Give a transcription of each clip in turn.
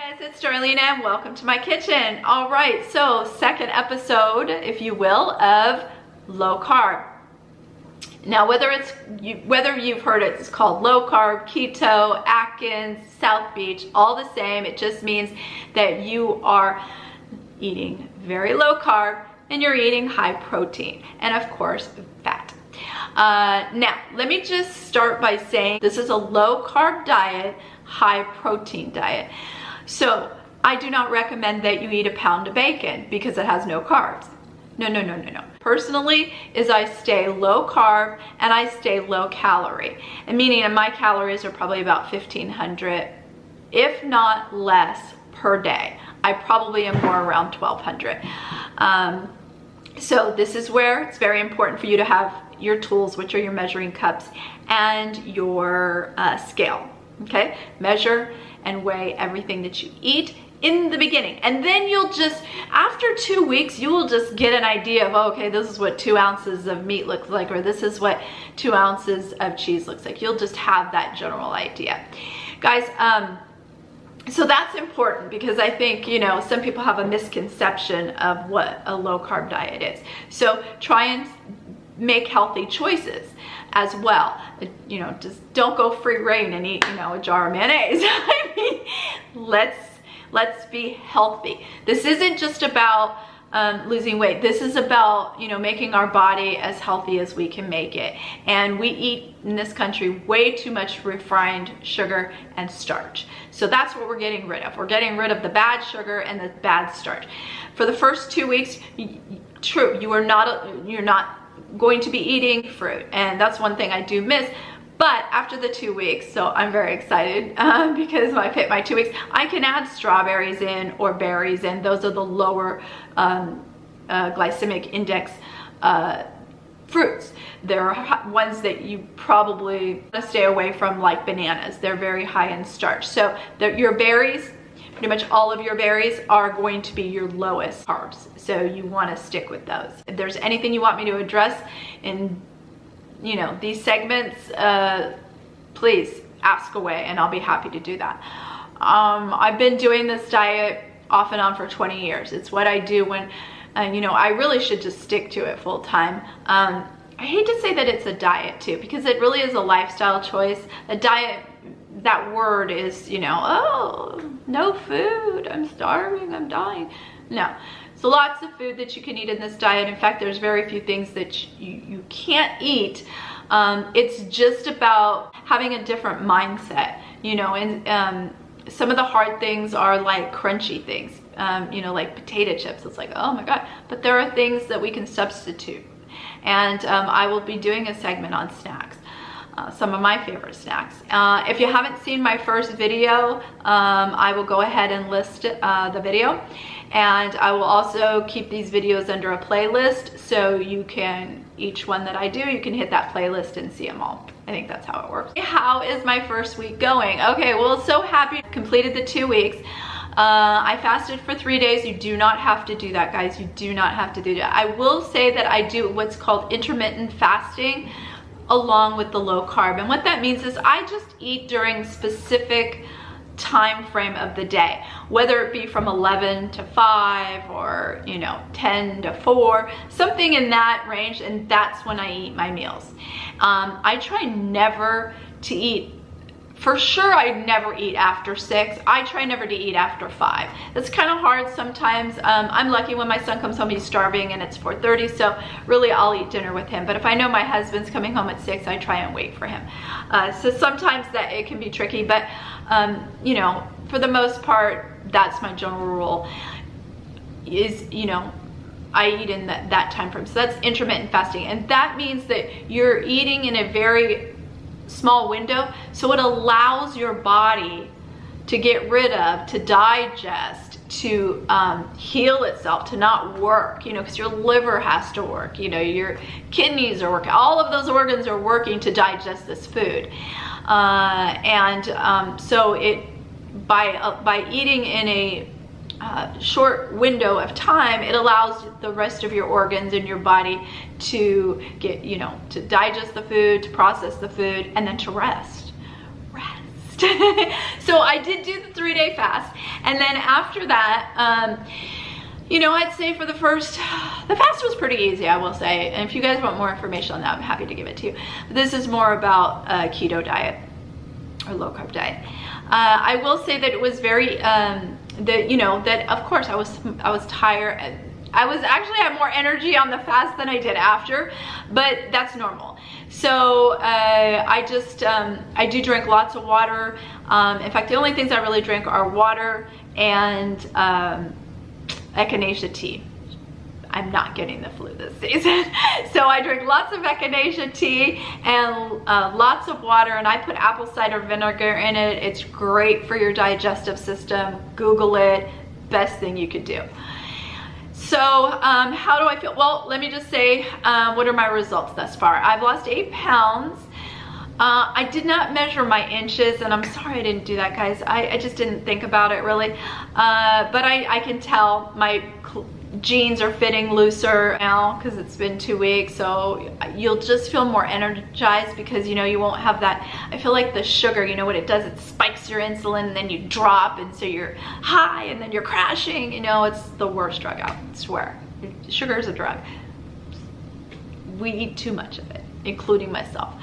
Guys, it's Darlene and welcome to my kitchen. All right, so second episode, if you will, of low carb. Now, whether you've heard it, it's called low carb, keto, Atkins, South Beach, all the same. It just means that you are eating very low carb and you're eating high protein and of course fat. Now, let me just start by saying this is a low carb diet, high protein diet. So I do not recommend that you eat a pound of bacon because it has no carbs. No. Personally, I stay low carb and I stay low calorie. And meaning my calories are probably about 1,500, if not less, per day. I probably am more around 1,200. So this is where it's very important for you to have your tools, which are your measuring cups and your scale. Okay, measure and weigh everything that you eat in the beginning, and then you'll just, after 2 weeks, you will just get an idea of, oh, okay, this is what 2 ounces of meat looks like, or this is what 2 ounces of cheese looks like. You'll just have that general idea, guys. So that's important because I think, you know, some people have a misconception of what a low carb diet is. So try and make healthy choices as well. You know, just don't go free reign and eat, you know, a jar of mayonnaise. I mean, let's be healthy. This isn't just about losing weight. This is about, you know, making our body as healthy as we can make it. And we eat in this country way too much refined sugar and starch. So that's what we're getting rid of. We're getting rid of the bad sugar and the bad starch. For the first 2 weeks, true, you're not going to be eating fruit, and that's one thing I do miss. But after the 2 weeks, so I'm very excited because I hit my 2 weeks, I can add strawberries in or berries in. Those are the lower glycemic index fruits. There are ones that you probably want to stay away from, like bananas. They're very high in starch. So your berries, pretty much all of your berries are going to be your lowest carbs. So you want to stick with those. If there's anything you want me to address in, you know, these segments, please ask away and I'll be happy to do that. I've been doing this diet off and on for 20 years. It's what I do when, you know, I really should just stick to it full time. I hate to say that it's a diet too, because it really is a lifestyle choice. A diet, that word is, you know, oh, no food, I'm starving, I'm dying. No, so lots of food that you can eat in this diet. In fact, there's very few things that you can't eat. It's just about having a different mindset, you know, and some of the hard things are like crunchy things, you know, like potato chips. It's like, oh my God, but there are things that we can substitute. And I will be doing a segment on snacks. Some of my favorite snacks. If you haven't seen my first video, I will go ahead and list the video, and I will also keep these videos under a playlist, so you can, each one that I do, you can hit that playlist and see them all. I think that's how it works. How is my first week going? Okay, well, so happy I completed the 2 weeks. I fasted for 3 days. You do not have to do that, guys. You do not have to do that. I will say that I do what's called intermittent fasting along with the low carb, and what that means is I just eat during specific time frame of the day, whether it be from 11 to 5 or, you know, 10 to 4, something in that range, and that's when I eat my meals. I try never to eat, for sure I never eat after 6. I try never to eat after 5. It's kind of hard sometimes. I'm lucky when my son comes home, he's starving and it's 4:30, so really I'll eat dinner with him. But if I know my husband's coming home at 6, I try and wait for him. So sometimes that it can be tricky, but you know, for the most part, that's my general rule, is, you know, I eat in that time frame. So that's intermittent fasting, and that means that you're eating in a very small window, so it allows your body to get rid of, to digest, to heal itself, to not work, you know, because your liver has to work, you know, your kidneys are working, all of those organs are working to digest this food. So it, by eating in a short window of time, it allows the rest of your organs in your body to get, you know, to digest the food, to process the food, and then to rest. fast. So I did do the 3-day fast, and then after that, you know, I'd say for the fast was pretty easy, I will say. And if you guys want more information on that, I'm happy to give it to you. But this is more about a keto diet or low carb diet. I will say that it was very, that of course I was tired. I was actually had more energy on the fast than I did after, but that's normal. So I do drink lots of water. In fact, the only things I really drink are water and echinacea tea. I'm not getting the flu this season. So I drink lots of echinacea tea and lots of water, and I put apple cider vinegar in it. It's great for your digestive system. Google it, best thing you could do. So how do I feel? Well, let me just say, what are my results thus far? I've lost 8 pounds. I did not measure my inches, and I'm sorry I didn't do that, guys. I just didn't think about it really. But I can tell my jeans are fitting looser now because it's been 2 weeks, so you'll just feel more energized because, you know, you won't have that. I feel like the sugar, you know what it does? It spikes your insulin and then you drop, and so you're high and then you're crashing. You know, it's the worst drug out, I swear. Sugar is a drug. We eat too much of it, including myself.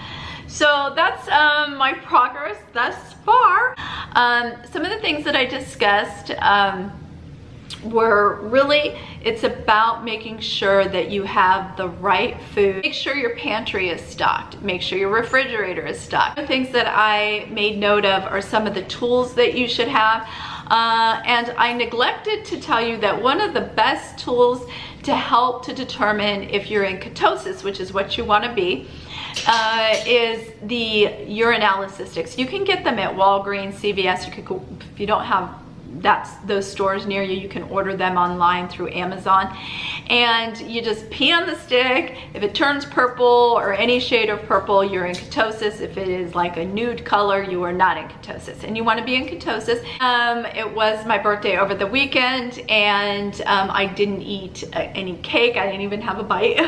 So that's my progress thus far. Some of the things that I discussed were really, it's about making sure that you have the right food. Make sure your pantry is stocked. Make sure your refrigerator is stocked. The things that I made note of are some of the tools that you should have. And I neglected to tell you that one of the best tools to help to determine if you're in ketosis, which is what you want to be, is the urinalysis sticks. You can get them at Walgreens, CVS. You could go, if you don't have those stores near you, you can order them online through Amazon, and you just pee on the stick. If it turns purple or any shade of purple, you're in ketosis. If it is like a nude color, you are not in ketosis, and you want to be in ketosis. It was my birthday over the weekend, and I didn't eat any cake. I didn't even have a bite.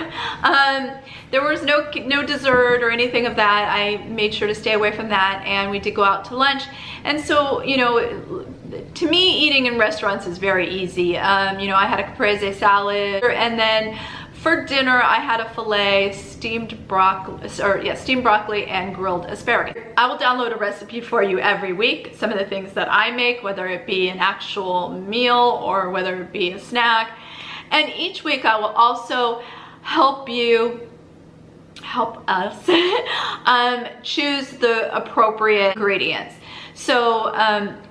There was no dessert or anything of that. I made sure to stay away from that, and we did go out to lunch. And so, you know, to me, eating in restaurants is very easy. You know, I had a caprese salad, and then for dinner I had a filet, steamed broccoli and grilled asparagus. I will download a recipe for you every week, some of the things that I make, whether it be an actual meal or whether it be a snack. And each week I will also help us choose the appropriate ingredients. So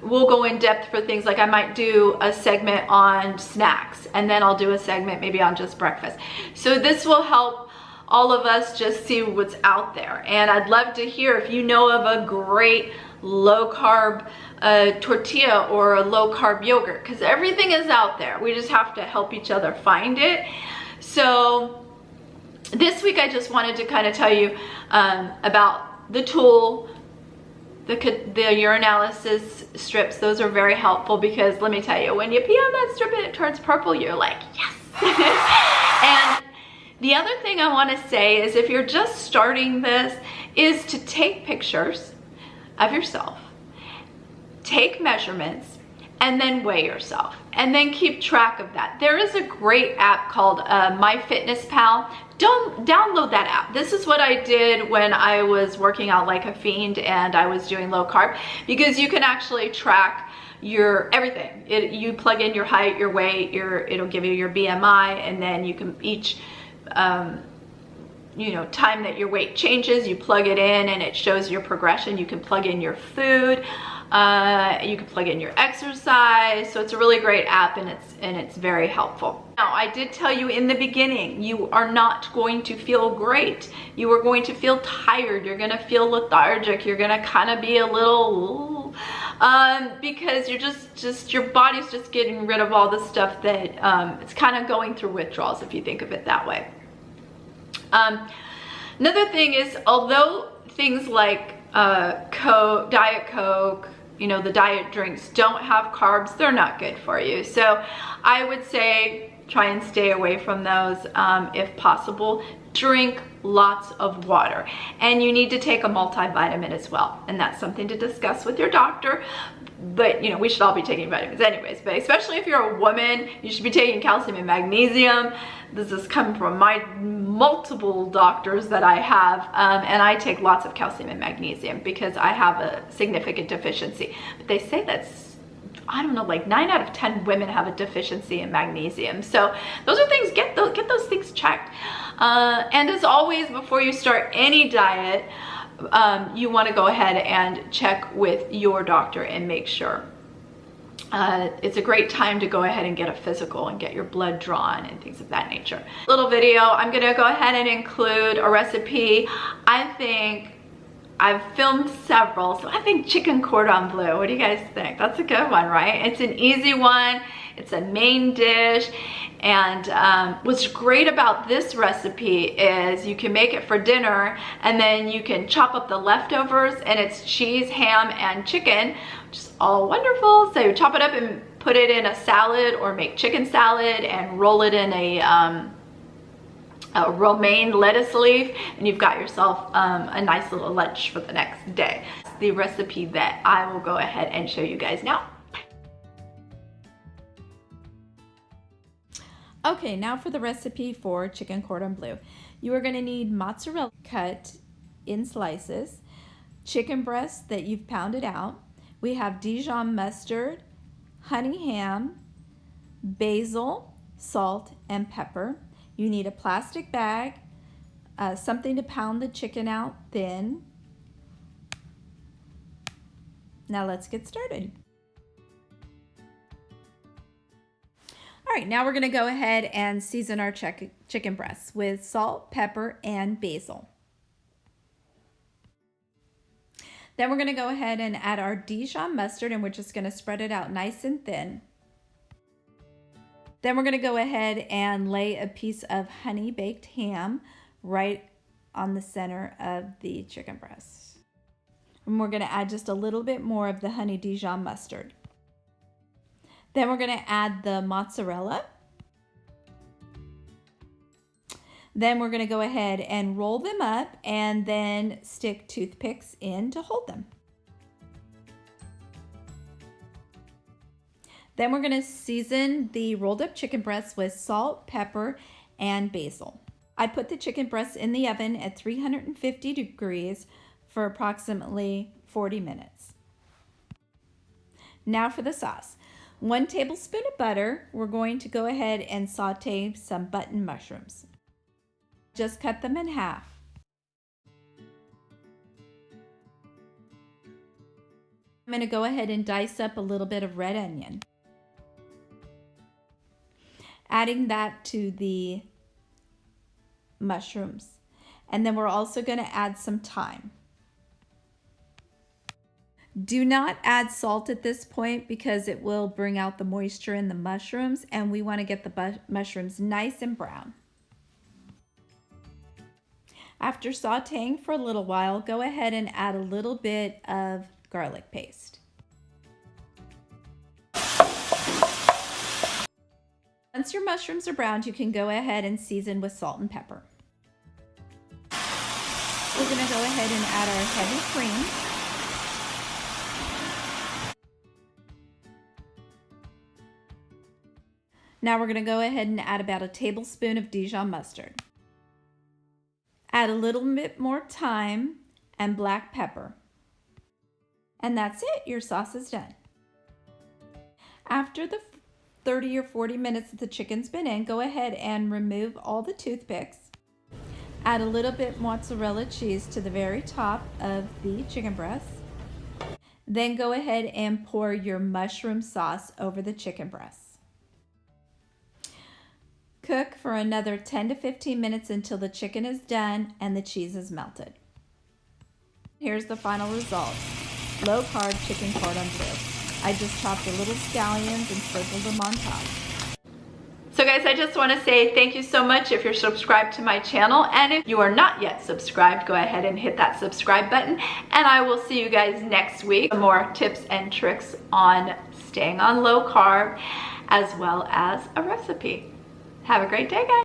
we'll go in depth for things like I might do a segment on snacks, and then I'll do a segment maybe on just breakfast. So this will help all of us just see what's out there. And I'd love to hear if you know of a great low carb tortilla or a low carb yogurt, because everything is out there. We just have to help each other find it. So this week I just wanted to kind of tell you about the tool, the urinalysis strips. Those are very helpful because let me tell you, when you pee on that strip and it turns purple, you're like, yes. And the other thing I want to say is, if you're just starting this, is to take pictures of yourself, take measurements, and then weigh yourself, and then keep track of that. There is a great app called MyFitnessPal. Don't download that app. This is what I did when I was working out like a fiend and I was doing low carb, because you can actually track your everything. You plug in your height, your weight, it'll give you your BMI, and then you can each you know, time that your weight changes, you plug it in and it shows your progression. You can plug in your food, you can plug in your exercise. So it's a really great app, and it's very helpful. Now, I did tell you in the beginning, you are not going to feel great. You are going to feel tired. You're gonna feel lethargic. You're gonna kind of be a little, because you're just your body's just getting rid of all the stuff that, it's kind of going through withdrawals, if you think of it that way. Another thing is, although things like Coke, Diet Coke, you know, the diet drinks don't have carbs, they're not good for you. So I would say try and stay away from those if possible. Drink lots of water, and you need to take a multivitamin as well, and that's something to discuss with your doctor. But you know, we should all be taking vitamins anyways, but especially if you're a woman, you should be taking calcium and magnesium. This is coming from my multiple doctors that I have, and I take lots of calcium and magnesium because I have a significant deficiency. But they say that's, I don't know, like 9 out of 10 women have a deficiency in magnesium. So those are things, get those things checked. And as always, before you start any diet, you want to go ahead and check with your doctor and make sure. It's a great time to go ahead and get a physical and get your blood drawn and things of that nature. Little video, I'm gonna go ahead and include a recipe. I think I've filmed several, so I think chicken cordon bleu. What do you guys think? That's a good one, right? It's an easy one. It's a main dish. And what's great about this recipe is you can make it for dinner, and then you can chop up the leftovers, and it's cheese, ham, and chicken, which is all wonderful. So you chop it up and put it in a salad, or make chicken salad and roll it in a romaine lettuce leaf, and you've got yourself a nice little lunch for the next day. It's the recipe that I will go ahead and show you guys now. Okay, now for the recipe for chicken cordon bleu. You are going to need mozzarella cut in slices, chicken breast that you've pounded out. We have Dijon mustard, honey ham, basil, salt, and pepper. You need a plastic bag, something to pound the chicken out thin. Now let's get started. All right, now we're gonna go ahead and season our chicken breasts with salt, pepper, and basil. Then we're gonna go ahead and add our Dijon mustard, and we're just gonna spread it out nice and thin. Then we're gonna go ahead and lay a piece of honey baked ham right on the center of the chicken breast. And we're gonna add just a little bit more of the honey Dijon mustard. Then we're gonna add the mozzarella. Then we're gonna go ahead and roll them up and then stick toothpicks in to hold them. Then we're gonna season the rolled up chicken breasts with salt, pepper, and basil. I put the chicken breasts in the oven at 350 degrees for approximately 40 minutes. Now for the sauce. 1 tablespoon of butter. We're going to go ahead and saute some button mushrooms. Just cut them in half. I'm going to go ahead and dice up a little bit of red onion. Adding that to the mushrooms. And then we're also going to add some thyme. Do not add salt at this point because it will bring out the moisture in the mushrooms, and we want to get the mushrooms nice and brown. After sauteing for a little while, go ahead and add a little bit of garlic paste. Once your mushrooms are browned, you can go ahead and season with salt and pepper. We're going to go ahead and add our heavy cream. Now we're going to go ahead and add about a tablespoon of Dijon mustard. Add a little bit more thyme and black pepper. And that's it, your sauce is done. After the 30 or 40 minutes that the chicken's been in, go ahead and remove all the toothpicks. Add a little bit mozzarella cheese to the very top of the chicken breast. Then go ahead and pour your mushroom sauce over the chicken breast. Cook for another 10 to 15 minutes until the chicken is done and the cheese is melted. Here's the final result. Low carb chicken cordon bleu. I just chopped a little scallions and sprinkled them on top. So guys, I just want to say thank you so much if you're subscribed to my channel, and if you are not yet subscribed, go ahead and hit that subscribe button, and I will see you guys next week for more tips and tricks on staying on low carb as well as a recipe. Have a great day, guys.